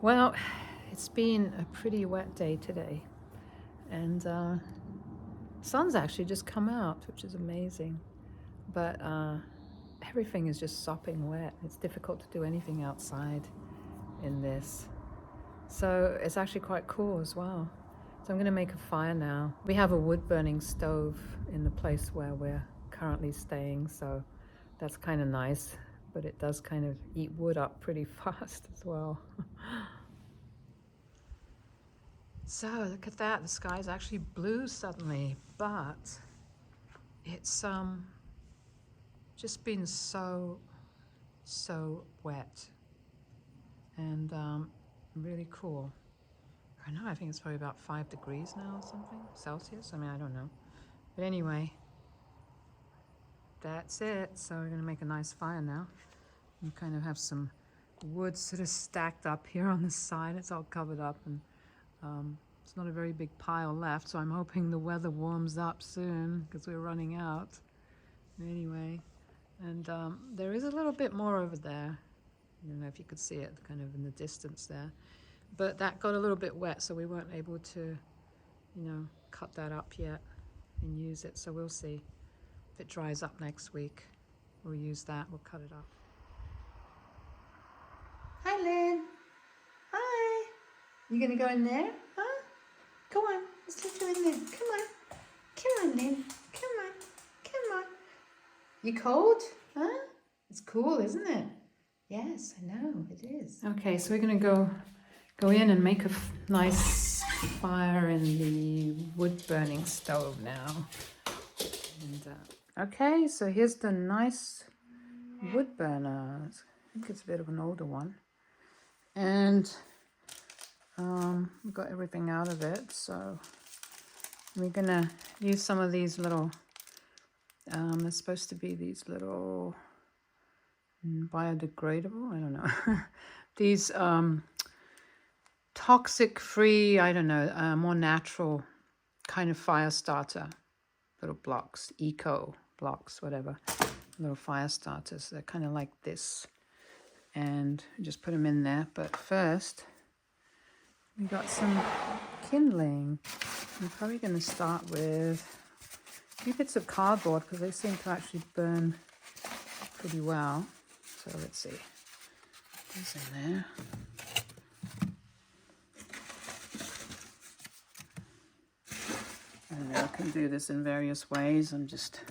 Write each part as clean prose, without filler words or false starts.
Well, it's been a pretty wet day today, and sun's actually just come out, which is amazing. But everything is just sopping wet. It's difficult to do anything outside in this. So it's actually quite cool as well. So I'm going to make a fire now. We have a wood burning stove in the place where we're currently staying, so that's kind of nice, but it does kind of eat wood up pretty fast as well. So look at that, the sky's actually blue suddenly, but it's just been so wet and really cool. I know, I think it's probably about 5 degrees now or something, Celsius, I mean, I don't know. But anyway, that's it. So we're gonna make a nice fire now. We kind of have some wood sort of stacked up here on the side. It's all covered up, and it's not a very big pile left, so I'm hoping the weather warms up soon because we're running out. Anyway, and there is a little bit more over there. I don't know if you could see it kind of in the distance there. But that got a little bit wet, so we weren't able to, cut that up yet and use it. So we'll see. If it dries up next week, we'll use that. We'll cut it up. Hi, Lynn. Hi. You gonna go in there? Huh? Go on. Let's just go in there. Come on. Come on, Lynn. Come on. Come on. You cold? Huh? It's cool, isn't it? Yes, I know, it is. Okay, so we're gonna go in and make a nice fire in the wood burning stove now. And okay, so here's the nice wood burner. I think it's a bit of an older one. And we've got everything out of it, so we're gonna use some of these little, they're supposed to be these little biodegradable, I don't know, these toxic free, I don't know, more natural kind of fire starter little blocks, eco blocks, whatever, little fire starters. They're kind of like this, and just put them in there. But first we got some kindling. I'm probably going to start with a few bits of cardboard because they seem to actually burn pretty well. So let's see, these in there. And I can do this in various ways. I'm just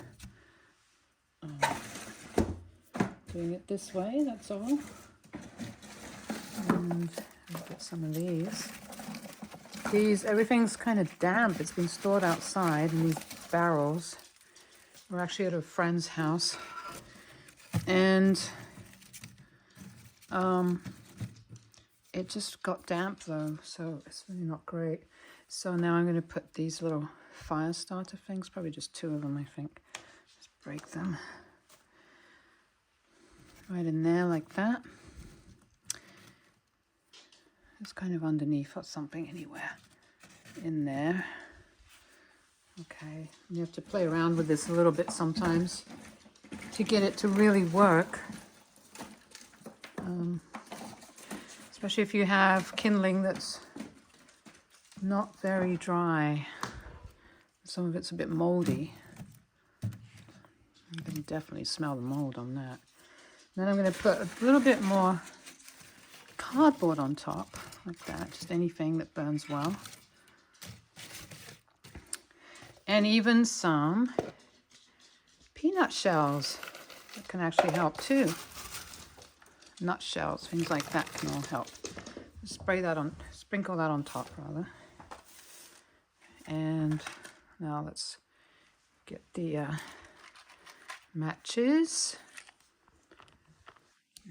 doing it this way, that's all. And I'll get some of these. Everything's kind of damp. It's been stored outside in these barrels. We're actually at a friend's house. And it just got damp though, so it's really not great. So now I'm going to put these little fire starter things, probably just 2 of them, I think. Just break them right in there like that. It's kind of underneath or something, anywhere in there. Okay, you have to play around with this a little bit sometimes to get it to really work. Especially if you have kindling that's not very dry. Some of it's a bit moldy. You can definitely smell the mold on that. Then I'm going to put a little bit more cardboard on top, like that, just anything that burns well. And even some peanut shells that can actually help too. Nut shells, things like that can all help. Sprinkle that on top rather. And now let's get the matches.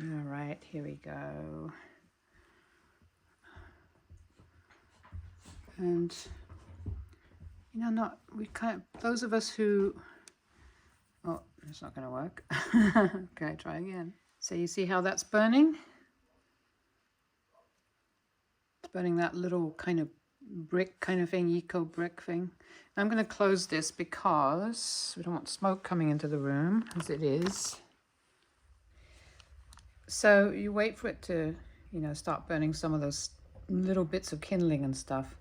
All right, here we go. And those of us who, oh, it's not going to work. Okay, try again. So you see how that's burning? It's burning that little kind of brick kind of thing, eco brick thing. I'm going to close this because we don't want smoke coming into the room as it is. So you wait for it to, you know, start burning some of those little bits of kindling and stuff,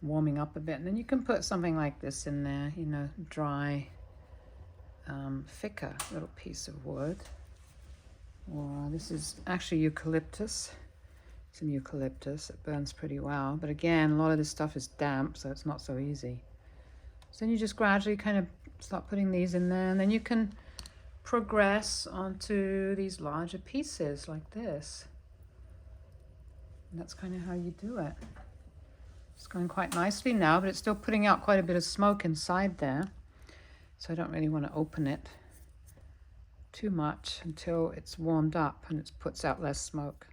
warming up a bit. And then you can put something like this in there, you know, dry, thicker little piece of wood. Or this is actually eucalyptus. Some eucalyptus. It burns pretty well. But again, a lot of this stuff is damp, so it's not so easy. So then you just gradually kind of start putting these in there, and then you can progress onto these larger pieces like this. And that's kind of how you do it. It's going quite nicely now, but it's still putting out quite a bit of smoke inside there. So I don't really want to open it too much until it's warmed up and it puts out less smoke.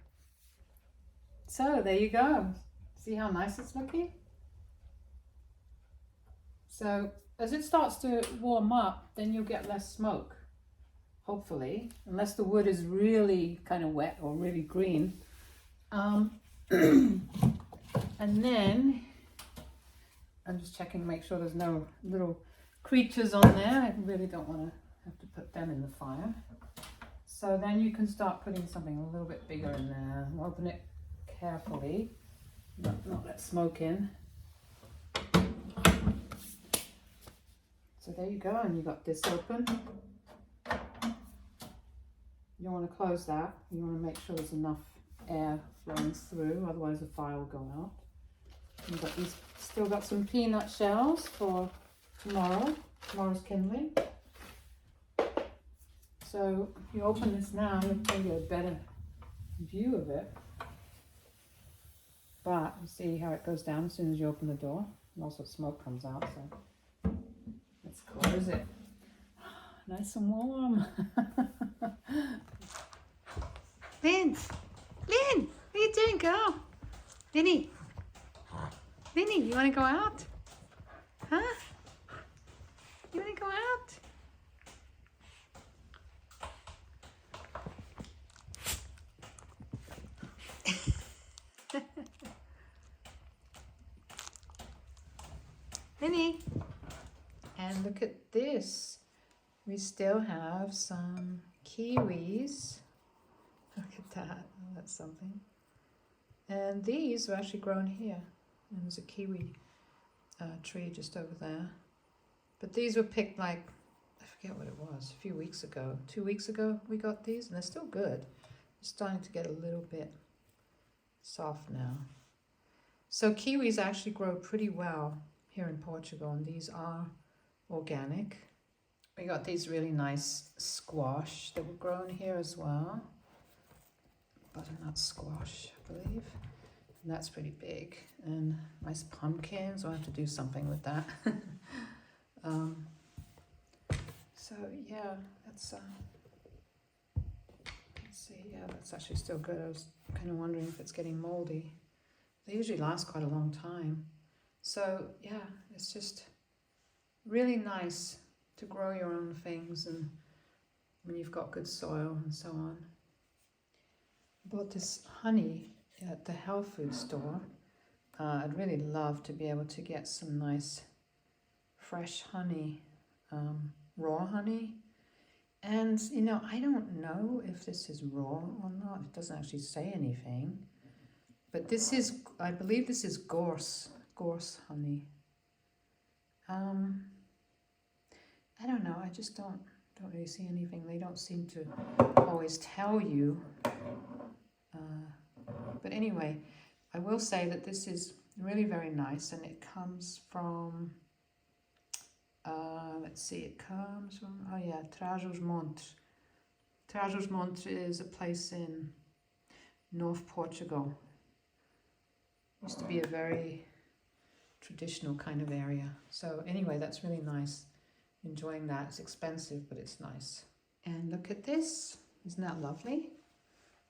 So there you go. See how nice it's looking? So as it starts to warm up, then you'll get less smoke, hopefully, unless the wood is really kind of wet or really green. And then I'm just checking to make sure there's no little creatures on there. I really don't want to have to put them in the fire. So then you can start putting something a little bit bigger in there. Open it carefully, not let smoke in. So there you go, and you got this open. You don't want to close that. You want to make sure there's enough air flowing through, otherwise the fire will go out. You've got these, still got some peanut shells for tomorrow's kindling. So if you open this now, you'll probably get a better view of it. But you see how it goes down as soon as you open the door, and also smoke comes out. So let's close it. Nice and warm. Lynn, what are you doing, girl? Vinny, you want to go out? Huh? You want to go out? Vinny, and look at this. We still have some kiwis. Look at that. Oh, that's something. And these were actually grown here. And there's a kiwi tree just over there. But these were picked like, I forget what it was, a few weeks ago. 2 weeks ago we got these, and they're still good. They're starting to get a little bit soft now. So kiwis actually grow pretty well here in Portugal, and these are organic. We got these really nice squash that were grown here as well. Butternut squash, I believe. And that's pretty big. And nice pumpkins. I'll have to do something with that. So yeah, that's let's see. Yeah, that's actually still good. I was kind of wondering if it's getting moldy. They usually last quite a long time. So yeah, it's just really nice to grow your own things, and when you've got good soil and so on. I bought this honey at the health food store. I'd really love to be able to get some nice fresh honey, raw honey. And you know, I don't know if this is raw or not. It doesn't actually say anything. But this is, I believe this is gorse honey. I don't know, I just don't really see anything. They don't seem to always tell you. But anyway, I will say that this is really very nice, and it comes from, let's see, it comes from, oh yeah, Trás-os-Montes. Trás-os-Montes is a place in North Portugal. Used to be a very traditional kind of area. So anyway, that's really nice. Enjoying that. It's expensive, but it's nice. And look at this. Isn't that lovely?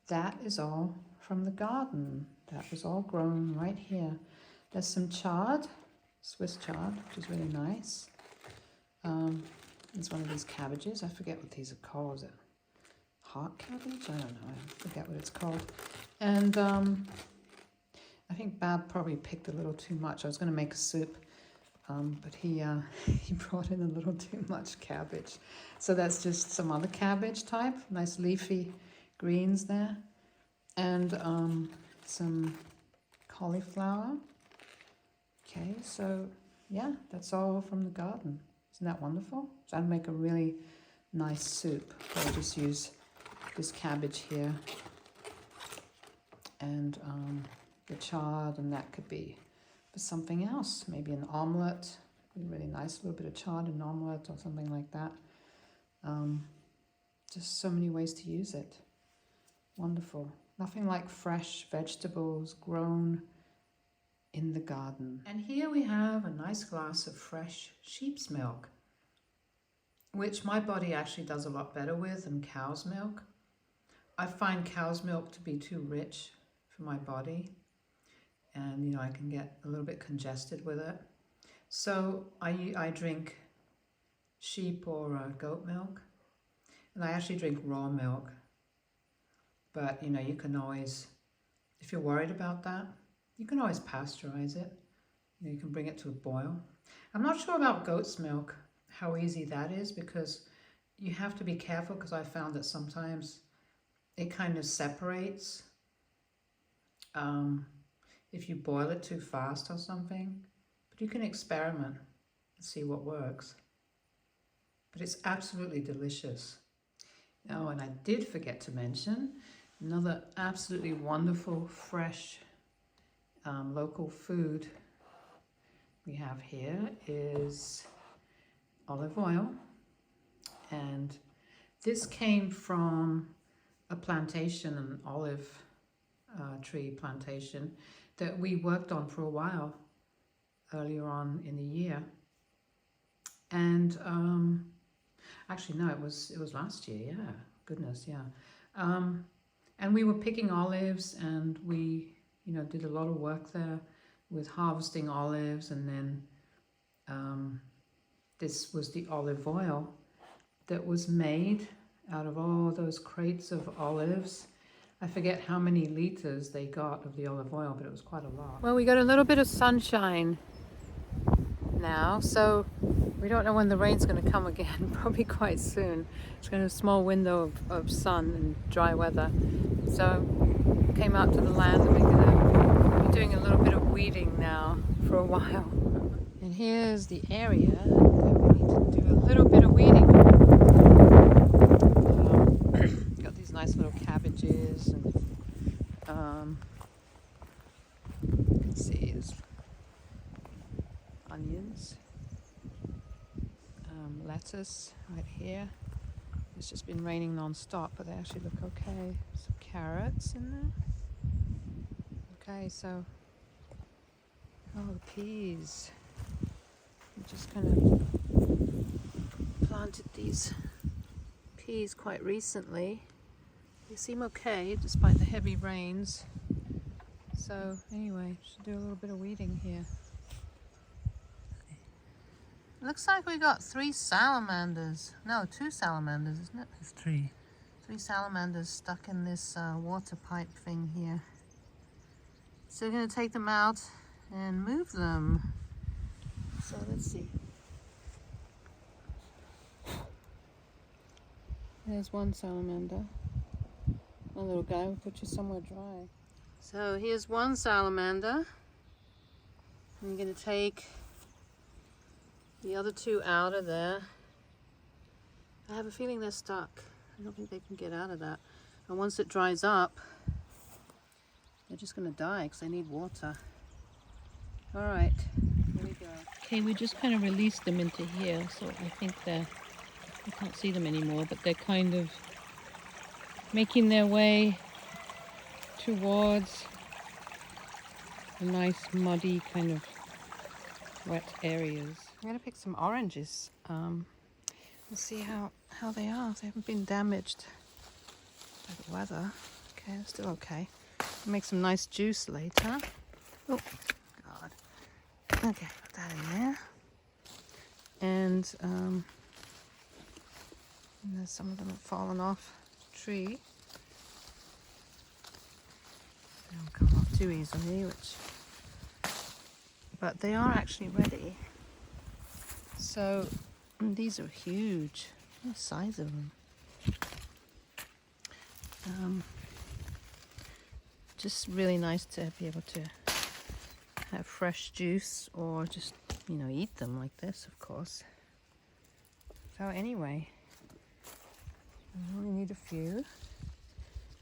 That is all from the garden. That was all grown right here. There's some chard, Swiss chard, which is really nice. There's one of these cabbages. I forget what these are called. Is it heart cabbage? I don't know. I forget what it's called. And I think Bab probably picked a little too much. I was going to make a soup, but he brought in a little too much cabbage. So that's just some other cabbage type, nice leafy greens there. and some cauliflower. Okay, so yeah, that's all from the garden. Isn't that wonderful? So I'd make a really nice soup. I'll just use this cabbage here and the chard, and that could be for something else. Maybe an omelette. Be really nice, a little bit of chard in an omelette or something like that. Just so many ways to use it. Wonderful. Nothing like fresh vegetables grown in the garden. And here we have a nice glass of fresh sheep's milk, which my body actually does a lot better with than cow's milk. I find cow's milk to be too rich for my body, and you know, I can get a little bit congested with it. So I drink sheep or goat milk, and I actually drink raw milk. But you know, you can always, if you're worried about that, you can always pasteurize it. You know, you can bring it to a boil. I'm not sure about goat's milk, how easy that is, because you have to be careful, because I found that sometimes it kind of separates if you boil it too fast or something. But you can experiment and see what works. But it's absolutely delicious. Oh, and I did forget to mention another absolutely wonderful, fresh, local food we have here is olive oil. And this came from a plantation, an olive tree plantation that we worked on for a while earlier on in the year. And actually, no, it was last year. Yeah, goodness, yeah. And we were picking olives, and we, you know, did a lot of work there with harvesting olives, and then this was the olive oil that was made out of all those crates of olives. I forget how many liters they got of the olive oil, but it was quite a lot. Well, we got a little bit of sunshine now, so we don't know when the rain's going to come again, probably quite soon. It's got a small window of sun and dry weather. So came out to the land, and we're going to be doing a little bit of weeding now for a while. And here's the area that we need to do a little bit of weeding. Got these nice little cabbages, and you can see there's onions, lettuce right here. It's just been raining non-stop, but they actually look okay. Some carrots in there. Okay, so the peas. We just kind of planted these peas quite recently. They seem okay despite the heavy rains. So anyway, should do a little bit of weeding here. Looks like we got 3 salamanders. No, 2 salamanders, isn't it? It's 3. 3 salamanders stuck in this water pipe thing here. So we're going to take them out and move them. So let's see. There's one salamander. A little guy, we'll put you somewhere dry. So here's one salamander. I'm going to take the other 2 out of there. I have a feeling they're stuck. I don't think they can get out of that. And once it dries up, they're just going to die because they need water. All right, here we go. Okay, we just kind of released them into here, so I think I can't see them anymore, but they're kind of making their way towards a nice muddy kind of wet areas. I'm going to pick some oranges. We'll see how they are. They haven't been damaged by the weather. Okay, they're still okay. We'll make some nice juice later. Oh, God. Okay, put that in there. And there's some of them have fallen off the tree. They don't come off too easily, but they are actually ready. So these are huge. Look at the size of them. just really nice to be able to have fresh juice, or just, you know, eat them like this, of course. So anyway, I only need a few.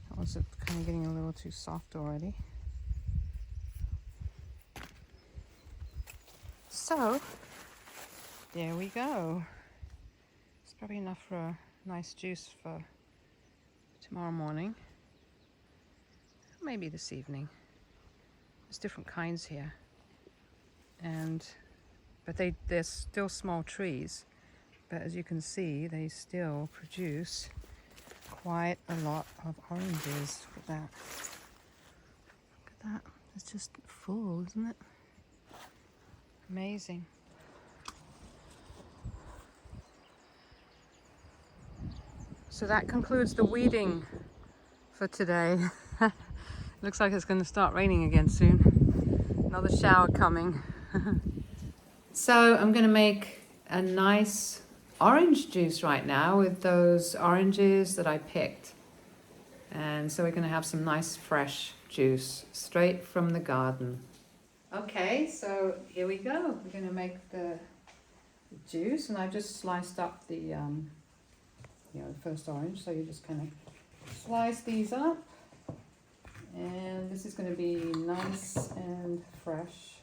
That one's kind of getting a little too soft already. So there we go. It's probably enough for a nice juice for tomorrow morning. Maybe this evening. There's different kinds here, but they're still small trees. But as you can see, they still produce quite a lot of oranges. Look at that. Look at that. It's just full, isn't it? Amazing. So that concludes the weeding for today. Looks like it's going to start raining again soon. Another shower coming. So I'm going to make a nice orange juice right now with those oranges that I picked. And so we're going to have some nice fresh juice straight from the garden. Okay, so here we go. We're going to make the juice, and I just sliced up the the first orange. So you just kind of slice these up. And this is going to be nice and fresh,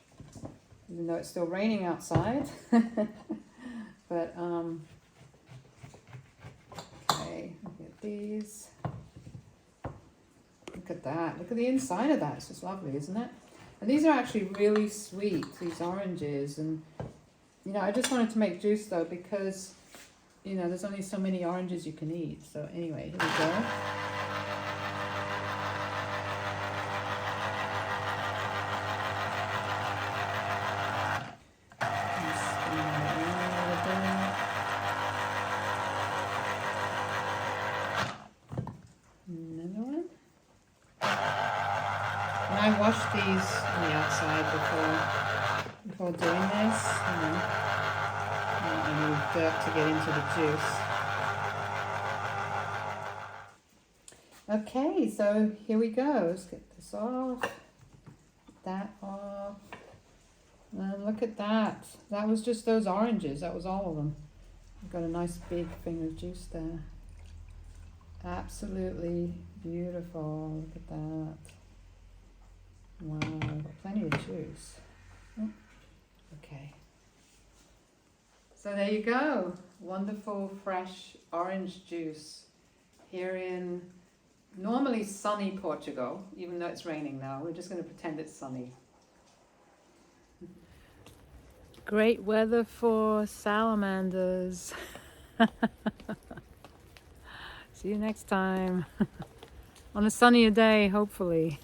even though it's still raining outside. But, okay, look at these. Look at that. Look at the inside of that. It's just lovely, isn't it? And these are actually really sweet, these oranges. And, you know, I just wanted to make juice, though, because, you know, there's only so many oranges you can eat. So anyway, here we go. Another one. And I washed these on the outside before doing this. You know, I don't want any dirt to get into the juice. Okay, so here we go. Let's get this off. That off. And look at that. That was just those oranges. That was all of them. I've got a nice big thing of juice there. Absolutely beautiful. Look at that. Wow, got plenty of juice. Oh, okay. So there you go. Wonderful fresh orange juice here in normally sunny Portugal, even though it's raining now. We're just going to pretend it's sunny. Great weather for salamanders. See you next time. On a sunnier day, hopefully.